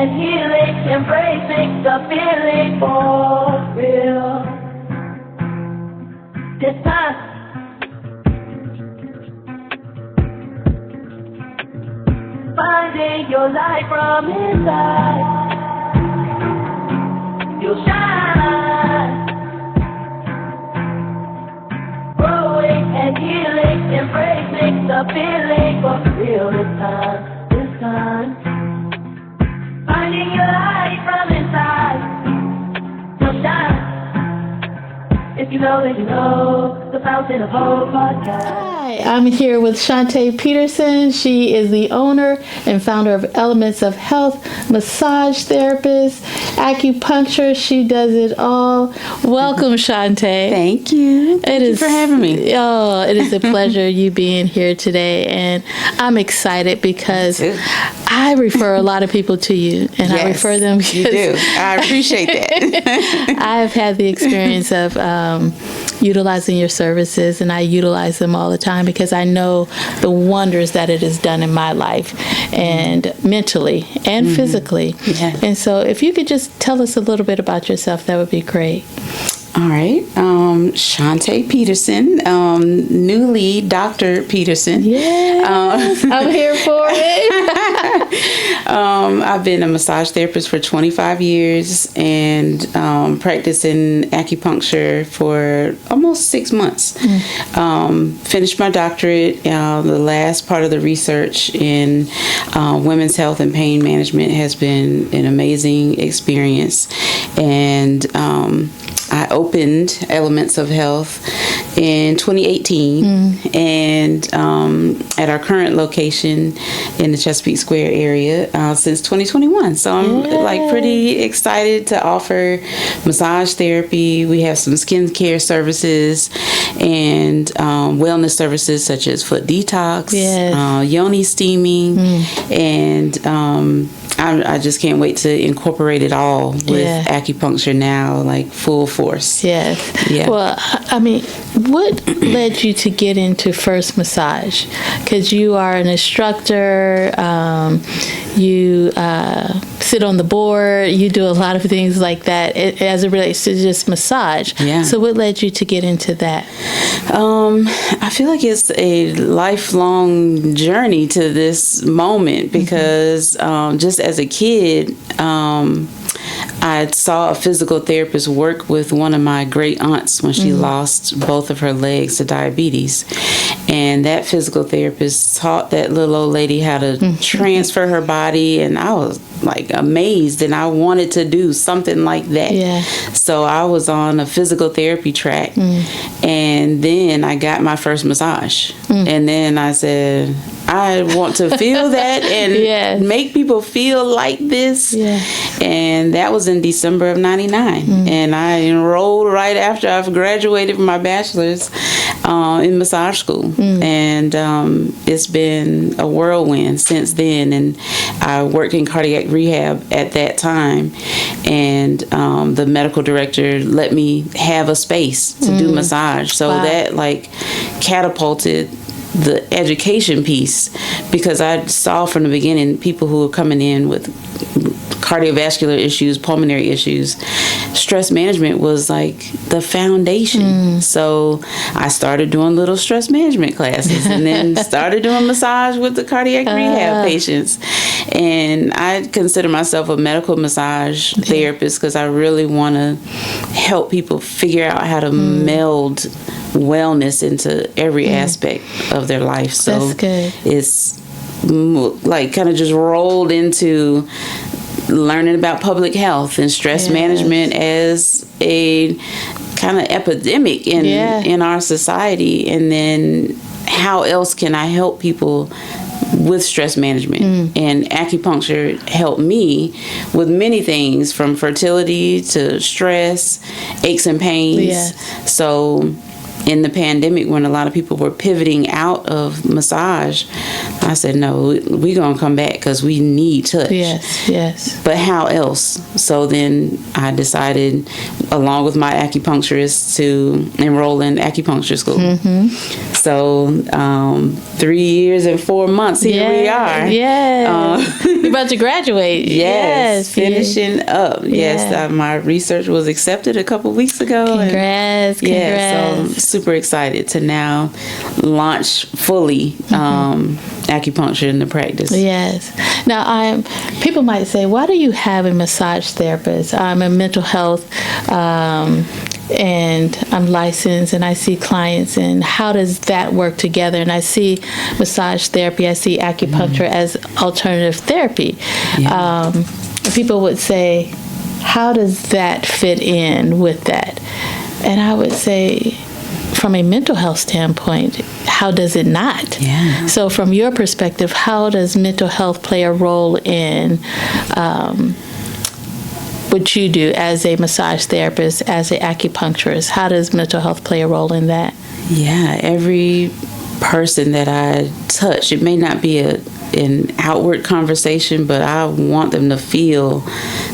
and healing, embracing the feeling for real. This time, finding your light from inside, you'll shine. Growing and healing, embracing the feeling for real this time. Finding your light from inside, you'll shine. If you know, then you know, the Fountain of Hope podcast. Hi, I'm here with Shawnte Peterson. She is the owner and founder of Elements of Health, massage therapist, acupuncture. She does it all. Welcome, Shawnte. Thank you. Thank you for having me. Oh, it is a pleasure you being here today, and I'm excited because I refer a lot of people to you, and yes, I refer them because you do. I appreciate that. I've had the experience of utilizing your services, and I utilize them all the time because I know the wonders that it has done in my life, and mentally and physically. Yeah. And so if you could just tell us a little bit about yourself, that would be great. All right. Shawnte Peterson, newly Dr. Peterson. Yes, I'm here for it. I've been a massage therapist for 25 years and practicing acupuncture for almost 6 months. Finished my doctorate. The last part of the research in women's health and pain management has been an amazing experience. And I opened Elements of Health in 2018 and at our current location in the Chesapeake Square area since 2021. So I'm like pretty excited to offer massage therapy. We have some skincare services and wellness services such as foot detox, yoni steaming, and I just can't wait to incorporate it all with acupuncture now, like full force. Yes. Yeah. Well, I mean, what led you to get into first massage? Because you are an instructor, you sit on the board, you do a lot of things like that as it relates to just massage. Yeah. So what led you to get into that? I feel like it's a lifelong journey to this moment because just as a kid, I saw a physical therapist work with one of my great aunts when she lost both of her legs to diabetes. And that physical therapist taught that little old lady how to transfer her body, and I was like amazed, and I wanted to do something like that. Yeah. So I was on a physical therapy track, and then I got my first massage. And then I said, I want to feel that and make people feel like this. Yeah. And that was in December of 99. And I enrolled right after I've graduated from my bachelor's in massage school. And it's been a whirlwind since then. And I worked in cardiac rehab at that time. And the medical director let me have a space to do massage. So that like catapulted the education piece, because I saw from the beginning people who were coming in with cardiovascular issues, pulmonary issues. Stress management was like the foundation. So I started doing little stress management classes and then started doing massage with the cardiac rehab patients. And I consider myself a medical massage therapist because I really want to help people figure out how to meld wellness into every aspect of their life. So that's good. It's like kind of just rolled into learning about public health and stress management as a kind of epidemic in our society, and then how else can I help people with stress management. And acupuncture helped me with many things, from fertility to stress, aches and pains. So in the pandemic, when a lot of people were pivoting out of massage, I said, no, we're going to come back because we need touch. Yes. But how else? So then I decided, along with my acupuncturist, to enroll in acupuncture school. So 3 years and 4 months, here we are. Yes. You're about to graduate. Yes. Finishing up. Yes. My research was accepted a couple weeks ago. Congrats. Yeah, so I'm super excited to now launch fully acupuncture in the practice. Yes. Now, people might say, why do you have a massage therapist? I'm a mental health and I'm licensed, and I see clients, and how does that work together? And I see massage therapy, I see acupuncture as alternative therapy. People would say, how does that fit in with that? And I would say, from a mental health standpoint, how does it not? So from your perspective, how does mental health play a role in what you do as a massage therapist, as an acupuncturist? How does mental health play a role in that? Yeah, every person that I touch, it may not be an outward conversation, but I want them to feel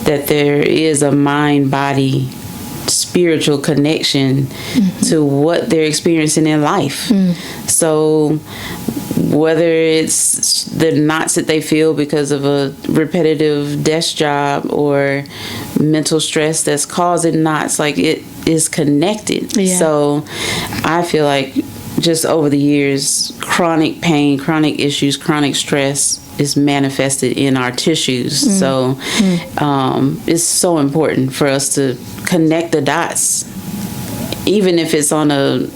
that there is a mind-body spiritual connection to what they're experiencing in life. So whether it's the knots that they feel because of a repetitive desk job or mental stress that's causing knots, like, it is connected. So I feel like just over the years, chronic pain, chronic issues, chronic stress is manifested in our tissues. So it's so important for us to connect the dots, even if it's on a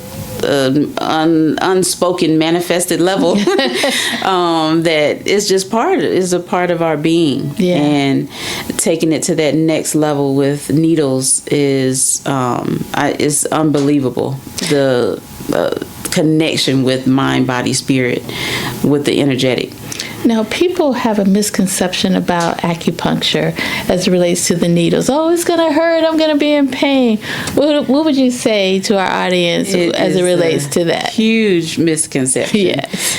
unspoken manifested level. That is just is a part of our being. And taking it to that next level with needles is unbelievable. The connection with mind, body, spirit, with the energetic. Now, people have a misconception about acupuncture as it relates to the needles. Oh, it's going to hurt. I'm going to be in pain. What would you say to our audience as it relates to that? Huge misconception. Yes.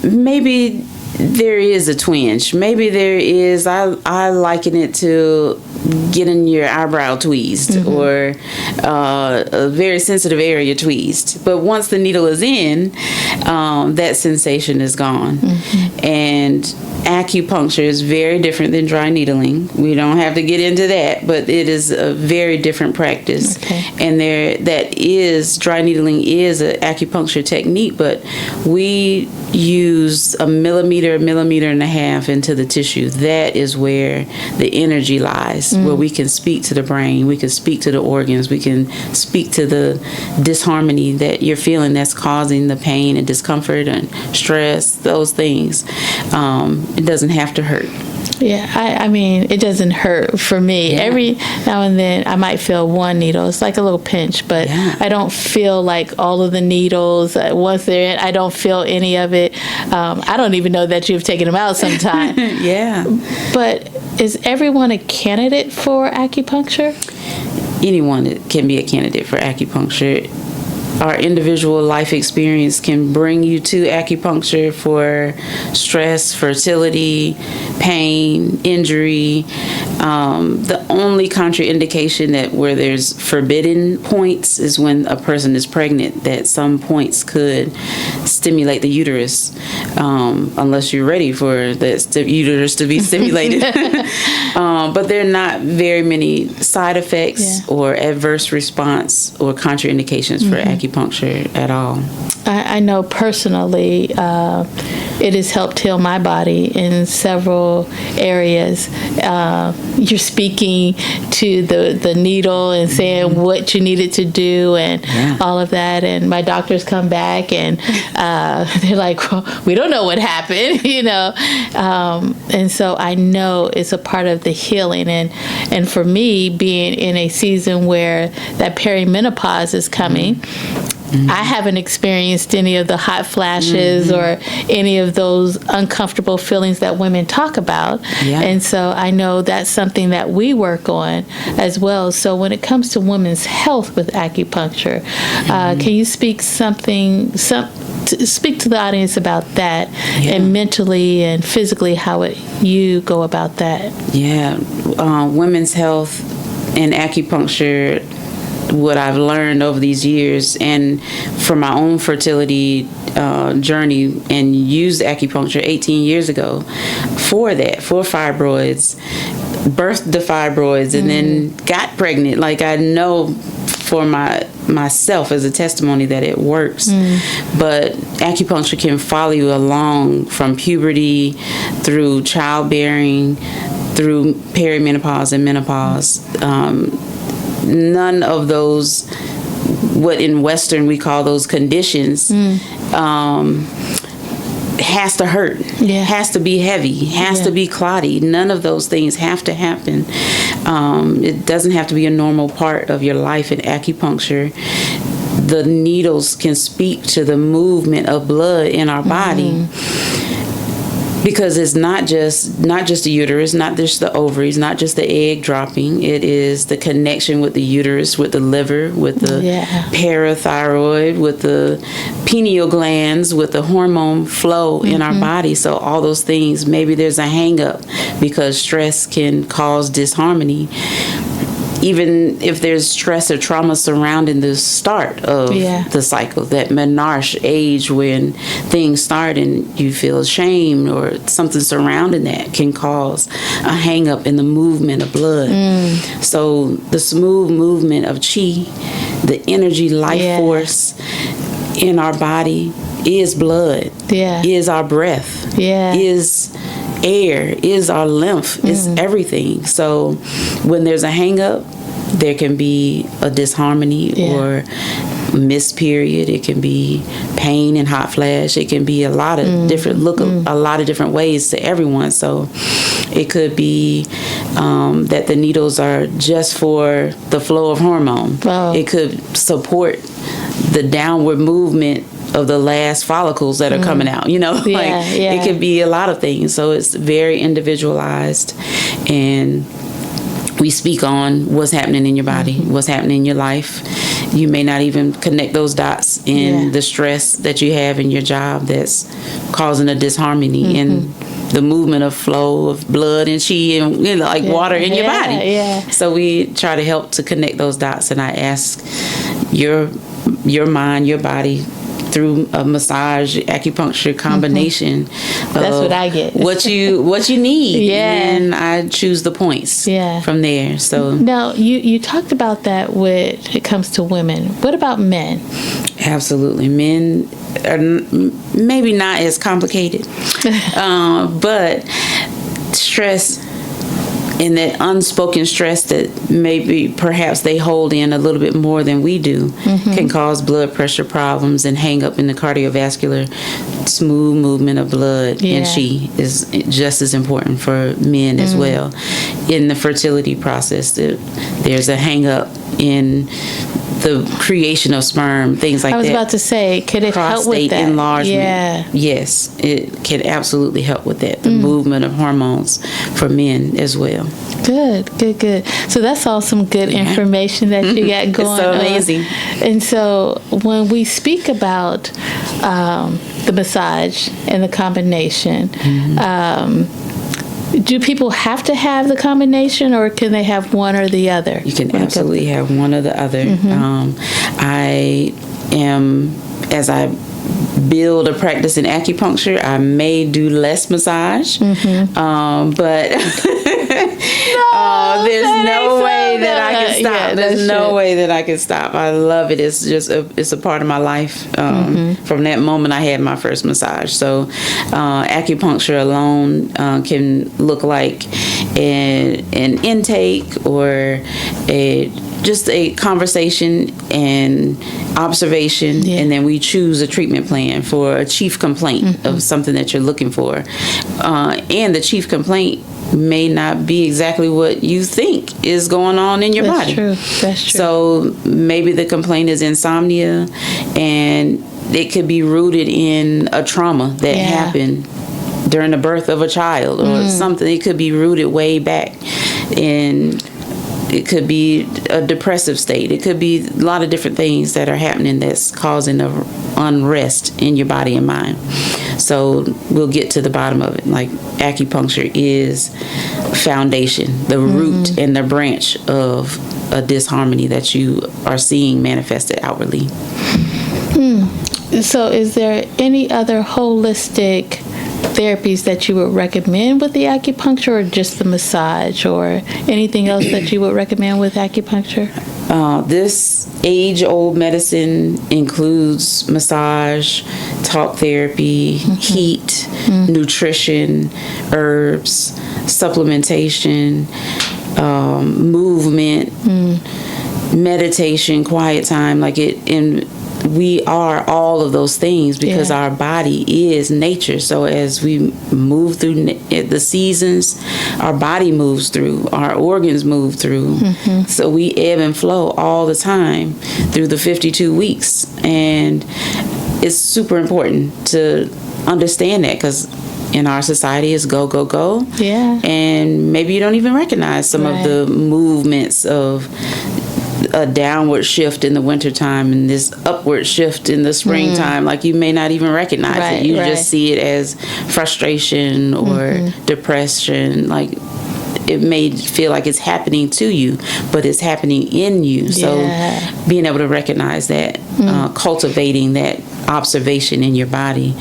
Maybe there is a twinge. Maybe there is. I liken it to getting your eyebrow tweezed or a very sensitive area tweezed. But once the needle is in, that sensation is gone. And acupuncture is very different than dry needling. We don't have to get into that, but it is a very different practice. And dry needling is an acupuncture technique, but we use a millimeter and a half into the tissue. That is where the energy lies, where we can speak to the brain, we can speak to the organs, we can speak to the disharmony that you're feeling that's causing the pain and discomfort and stress, those things. It doesn't have to hurt. Yeah, I mean, it doesn't hurt for me. Every now and then I might feel one needle. It's like a little pinch, but I don't feel like all of the needles. Once they're in, I don't feel any of it. I don't even know that you've taken them out sometime. But is everyone a candidate for acupuncture? Anyone can be a candidate for acupuncture. Our individual life experience can bring you to acupuncture for stress, fertility, pain, injury. The only contraindication that where there's forbidden points is when a person is pregnant, that some points could stimulate the uterus, unless you're ready for the uterus to be stimulated. But there are not very many side effects or adverse response or contraindications for acupuncture at all. I know personally it has helped heal my body in several areas. You're speaking to the needle and saying what you needed to do and all of that. And my doctors come back and they're like, well, we don't know what happened, you know. And so I know it's a part of the healing. And for me, being in a season where that perimenopause is coming, I haven't experienced any of the hot flashes or any of those uncomfortable feelings that women talk about. Yeah. And so I know that's something that we work on as well. So when it comes to women's health with acupuncture, can you speak speak to the audience about that, and mentally and physically how you go about that? Yeah. Women's health and acupuncture, what I've learned over these years, and from my own fertility journey, and used acupuncture 18 years ago for fibroids, birthed the fibroids, and then got pregnant. Like, I know for myself as a testimony that it works. But acupuncture can follow you along from puberty through childbearing, through perimenopause and menopause. None of those, what in Western we call those conditions, has to hurt, has to be heavy, has to be clotty. None of those things have to happen. It doesn't have to be a normal part of your life in acupuncture. The needles can speak to the movement of blood in our body. Because it's not just the uterus, not just the ovaries, not just the egg dropping. It is the connection with the uterus, with the liver, with the parathyroid, with the pineal glands, with the hormone flow in our body. So all those things, maybe there's a hang up because stress can cause disharmony. Even if there's stress or trauma surrounding the start of the cycle, that menarche age when things start and you feel ashamed or something surrounding that can cause a hang up in the movement of blood. So the smooth movement of chi, the energy life force in our body is blood, is our breath, is air, is our lymph, is everything. So when there's a hang up, there can be a disharmony or missed period. It can be pain and hot flash. It can be a lot of different a lot of different ways to everyone. So it could be that the needles are just for the flow of hormone. It could support the downward movement of the last follicles that are coming out, it could be a lot of things. So it's very individualized, and we speak on what's happening in your body, what's happening in your life. You may not even connect those dots in the stress that you have in your job that's causing a disharmony in the movement of flow of blood and chi and like water in your body. So we try to help to connect those dots, and I ask your mind, your body, through a massage acupuncture combination. That's what I get. what you need. And I choose the points from there. So now you talked about that when it comes to women. What about men? Absolutely. Men are maybe not as complicated, but stress, and that unspoken stress that maybe perhaps they hold in a little bit more than we do can cause blood pressure problems and hang up in the cardiovascular. Smooth movement of blood and chi is just as important for men as well. In the fertility process, there's a hang up in the creation of sperm, things like that. I was about to say, could it help with that? Prostate enlargement. Yes, it can absolutely help with that. The movement of hormones for men as well. Good. So that's all some good information that you got going on. It's so amazing. And so when we speak about the massage and the combination, do people have to have the combination, or can they have one or the other? You can absolutely have one or the other. As I build a practice in acupuncture, I may do less massage, but there's no way that I can stop. There's no way that I can stop. I love it. It's just it's a part of my life. From that moment I had my first massage. So acupuncture alone can look like an intake or just a conversation and observation, and then we choose a treatment plan for a chief complaint of something that you're looking for. And the chief complaint may not be exactly what you think is going on in your body. That's true. So maybe the complaint is insomnia, and it could be rooted in a trauma that happened during the birth of a child or something. It could be rooted way back, and it could be a depressive state. It could be a lot of different things that are happening that's causing the unrest in your body and mind. So we'll get to the bottom of it. Like, acupuncture is foundation, the root and the branch of a disharmony that you are seeing manifested outwardly. So is there any other holistic therapies that you would recommend with the acupuncture, or just the massage, or anything else that you would recommend with acupuncture? This age-old medicine includes massage, talk therapy, heat, nutrition, herbs, supplementation, movement, meditation, quiet time. We are all of those things because our body is nature. So as we move through the seasons, our body moves through, our organs move through. So we ebb and flow all the time through the 52 weeks. And it's super important to understand that, because in our society it's go, go, go. Yeah. And maybe you don't even recognize some of the movements of a downward shift in the wintertime and this upward shift in the springtime. Like, you may not even recognize it. You just see it as frustration or depression. Like, it may feel like it's happening to you, but it's happening in you. So being able to recognize that, cultivating that observation in your body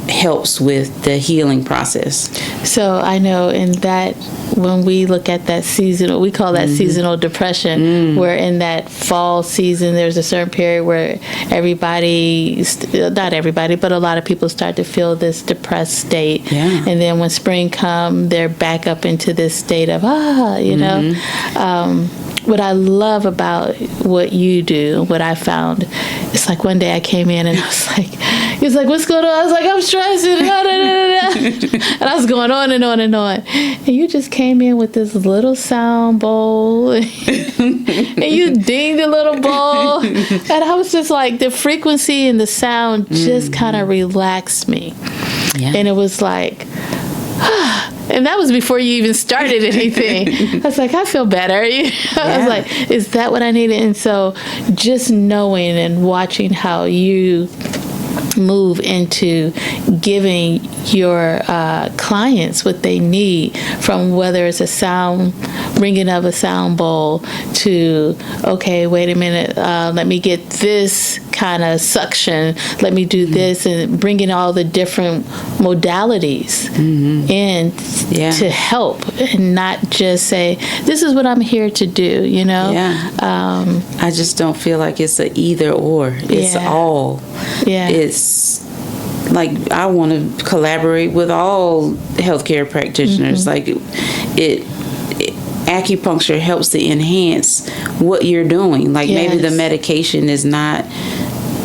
helps with the healing process. So I know in that, when we look at that seasonal, we call that seasonal depression, where in that fall season, there's a certain period where everybody, not everybody, but a lot of people start to feel this depressed state. And then when spring comes, they're back up into this state of, you know. What I love about what you do, what I found, it's like one day I came in and I was like, he was like, what's going on? I was like, I'm stressed. And I was going on and on and on. And you just came in with this little sound bowl and you dinged the little bowl. And I was just like, the frequency and the sound just kind of relaxed me. And it was like, and that was before you even started anything. I was like, I feel better. I was like, is that what I needed? And so just knowing and watching how you move into giving your clients what they need, from whether it's a sound, ringing of a sound bowl, to, okay, wait a minute, let me get this kind of suction, let me do this, and bringing all the different modalities in to help, and not just say, this is what I'm here to do, you know? I just don't feel like it's a either or. It's all. It's like, I want to collaborate with all healthcare practitioners. Like, acupuncture helps to enhance what you're doing. Like, maybe the medication is not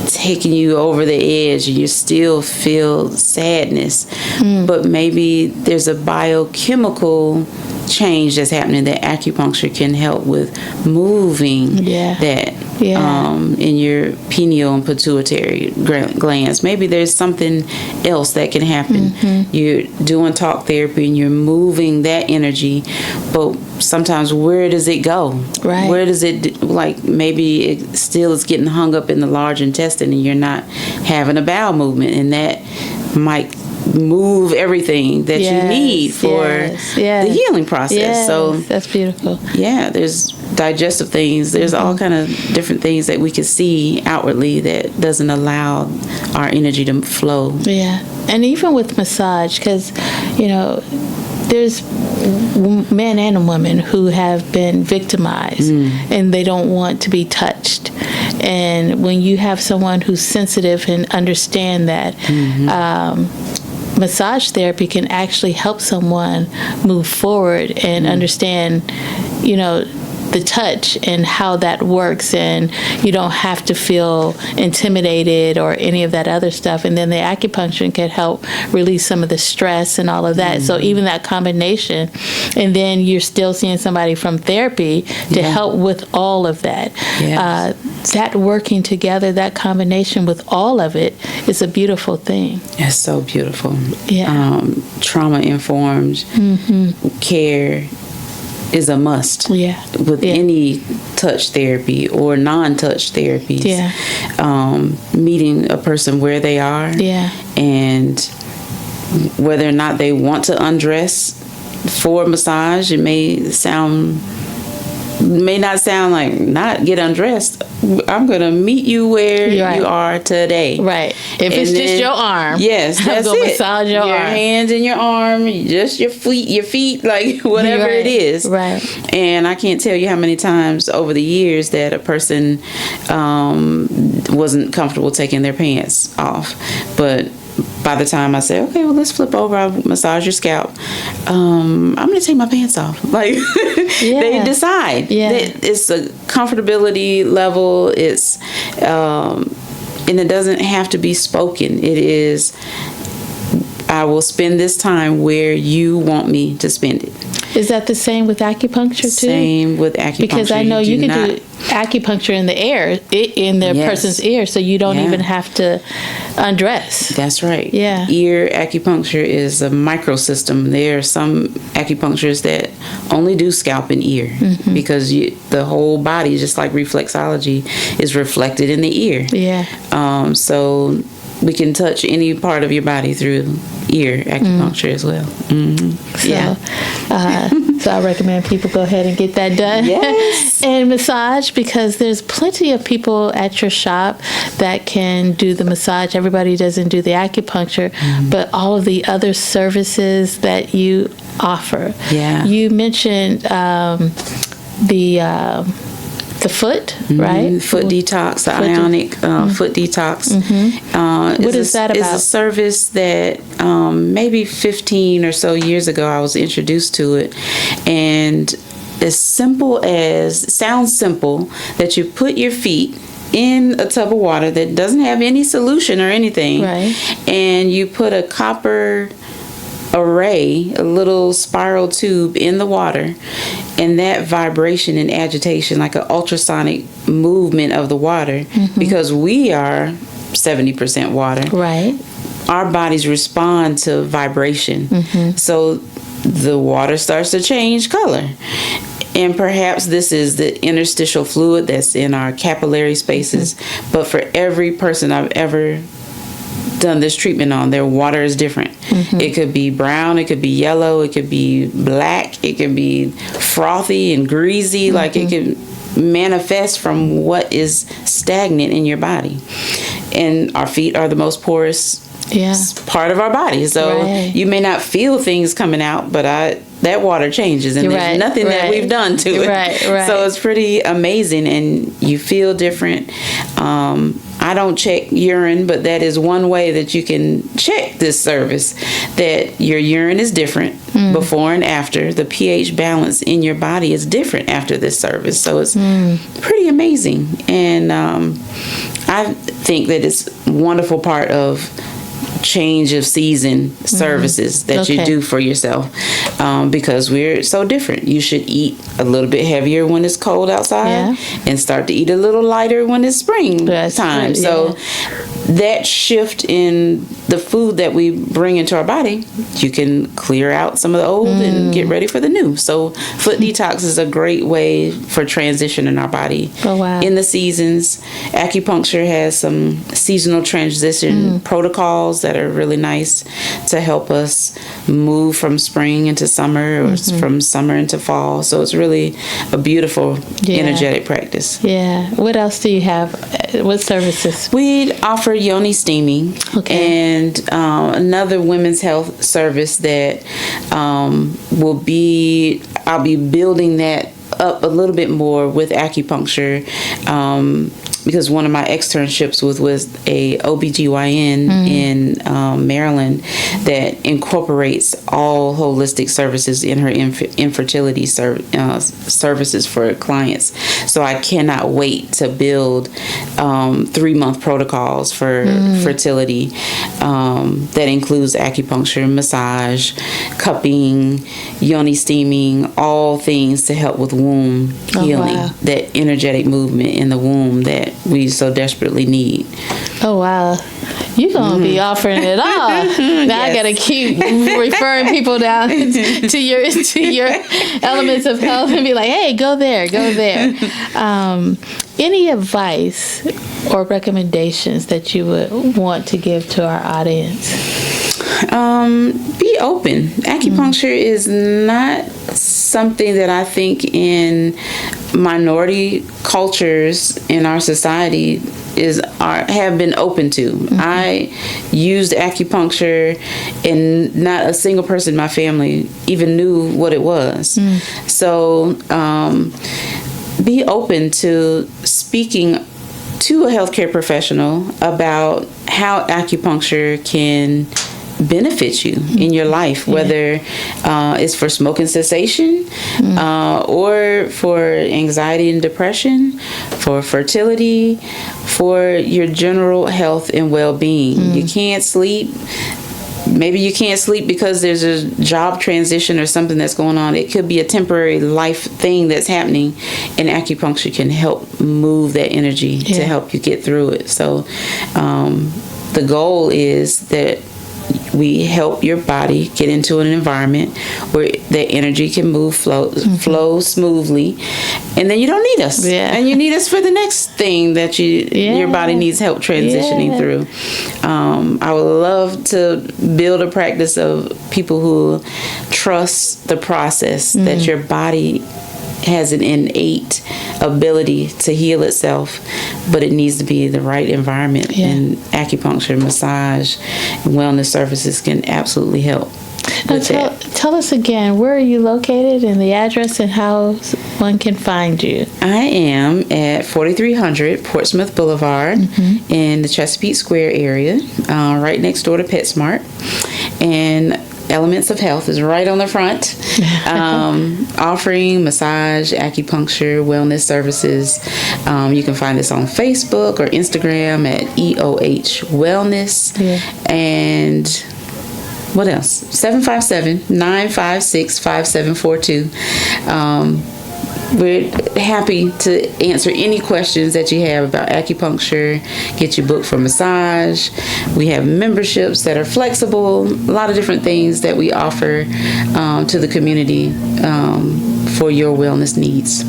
taking you over the edge and you still feel sadness, but maybe there's a biochemical change that's happening that acupuncture can help with moving that in your pineal and pituitary glands. Maybe there's something else that can happen. You're doing talk therapy and you're moving that energy, but sometimes where does it go? Where does it, like, maybe it still is getting hung up in the large intestine and you're not having a bowel movement, and that might move everything that you need for the healing process. So that's beautiful. There's digestive things. There's all kind of different things that we can see outwardly that doesn't allow our energy to flow. And even with massage, because, you know, there's men and women who have been victimized and they don't want to be touched. And when you have someone who's sensitive and understand that, massage therapy can actually help someone move forward and understand, you know, the touch and how that works, and you don't have to feel intimidated or any of that other stuff. And then the acupuncture can help release some of the stress and all of that. So even that combination, and then you're still seeing somebody from therapy to help with all of that. That working together, that combination with all of it is a beautiful thing. It's so beautiful. Trauma-informed care is a must with any touch therapy or non-touch therapies. Meeting a person where they are and whether or not they want to undress for massage. It may not sound like not get undressed. I'm going to meet you where you are today. Right. If it's just your arm. Yes, that's I'm gonna it. Massage your arm. Hands in your arm, just your feet, like whatever it is. Right. And I can't tell you how many times over the years that a person wasn't comfortable taking their pants off. But by the time I say, okay, well, let's flip over, I'll massage your scalp, I'm going to take my pants off. Like, they decide. It's a comfortability level. It's, and it doesn't have to be spoken. It is, I will spend this time where you want me to spend it. Is that the same with acupuncture too? Same with acupuncture. Because I know you can do acupuncture in the air, in the person's ear, so you don't even have to undress. That's right. Yeah. Ear acupuncture is a microsystem. There are some acupuncturists that only do scalp and ear because the whole body, just like reflexology, is reflected in the ear. So we can touch any part of your body through ear acupuncture as well. So I recommend people go ahead and get that done. And massage, because there's plenty of people at your shop that can do the massage. Everybody doesn't do the acupuncture, but all of the other services that you offer. You mentioned the foot, right? Foot detox, the ionic foot detox. What is that about? It's a service that maybe 15 or so years ago I was introduced to it, and sounds simple, that you put your feet in a tub of water that doesn't have any solution or anything, and you put a copper array, a little spiral tube in the water, and that vibration and agitation, like an ultrasonic movement of the water, because we are 70% water. Our bodies respond to vibration. So the water starts to change color. And perhaps this is the interstitial fluid that's in our capillary spaces. But for every person I've ever done this treatment on, their water is different. It could be brown, it could be yellow, it could be black, it could be frothy and greasy, like it could manifest from what is stagnant in your body. And our feet are the most porous part of our body, so you may not feel things coming out, but that water changes, and there's nothing that we've done to it. So it's pretty amazing, and you feel different. I don't check urine, but that is one way that you can check this service, that your urine is different before and after. The pH balance in your body is different after this service. So it's pretty amazing. And I think that it's a wonderful part of change of season services that you do for yourself, because we're so different. You should eat a little bit heavier when it's cold outside and start to eat a little lighter when it's spring time. So that shift in the food that we bring into our body, you can clear out some of the old and get ready for the new. So foot detox is a great way for transition in our body in the seasons. Acupuncture has some seasonal transition protocols that are really nice to help us move from spring into summer, or from summer into fall. So it's really a beautiful energetic practice. What else do you have? What services? We offer yoni steaming, and another women's health service that I'll be building that up a little bit more with acupuncture. because one of my externships was a OBGYN in Maryland that incorporates all holistic services in her infertility services for clients. So I cannot wait to build 3-month protocols for fertility that includes acupuncture, massage, cupping, yoni steaming, all things to help with womb healing, that energetic movement in the womb that we so desperately need. Oh, wow. You're going to be offering it all. Now I got to keep referring people down to your elements of health and be like, hey, go there. Any advice or recommendations that you would want to give to our audience? Be open. Acupuncture is not something that I think in minority cultures in our society have been open to. I used acupuncture, and not a single person in my family even knew what it was. So be open to speaking to a healthcare professional about how acupuncture can benefit you in your life, whether it's for smoking cessation or for anxiety and depression, for fertility, for your general health and well-being. You can't sleep. Maybe you can't sleep because there's a job transition or something that's going on. It could be a temporary life thing that's happening, and acupuncture can help move that energy to help you get through it. So the goal is that we help your body get into an environment where the energy can flow smoothly, and then you don't need us, and you need us for the next thing that your body needs help transitioning through. I would love to build a practice of people who trust the process, that your body has an innate ability to heal itself, but it needs to be the right environment. And acupuncture, massage, and wellness services can absolutely help. Tell us again, where are you located and the address and how one can find you? I am at 4300 Portsmouth Boulevard in the Chesapeake Square area, right next door to PetSmart. And Elements of Health is right on the front, offering massage, acupuncture, wellness services. You can find us on Facebook or Instagram at EOH Wellness. And what else? 757-956-5742. We're happy to answer any questions that you have about acupuncture, get you booked for massage. We have memberships that are flexible, a lot of different things that we offer to the community for your wellness needs.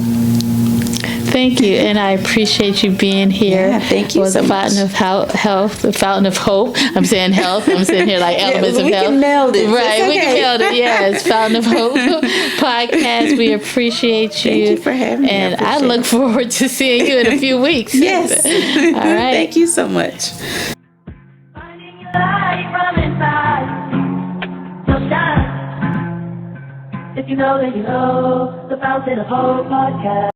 Thank you, and I appreciate you being here. Yeah, thank you so much. The Fountain of Health, the Fountain of Hope. I'm saying health. I'm sitting here like Elements of Health. We nailed it. Right, we nailed it. Yes, Fountain of Hope podcast. We appreciate you. Thank you for having me. And I look forward to seeing you in a few weeks. Yes. All right. Thank you so much. Finding your light from inside. So shine. If you know, then you know. The Fountain of Hope podcast.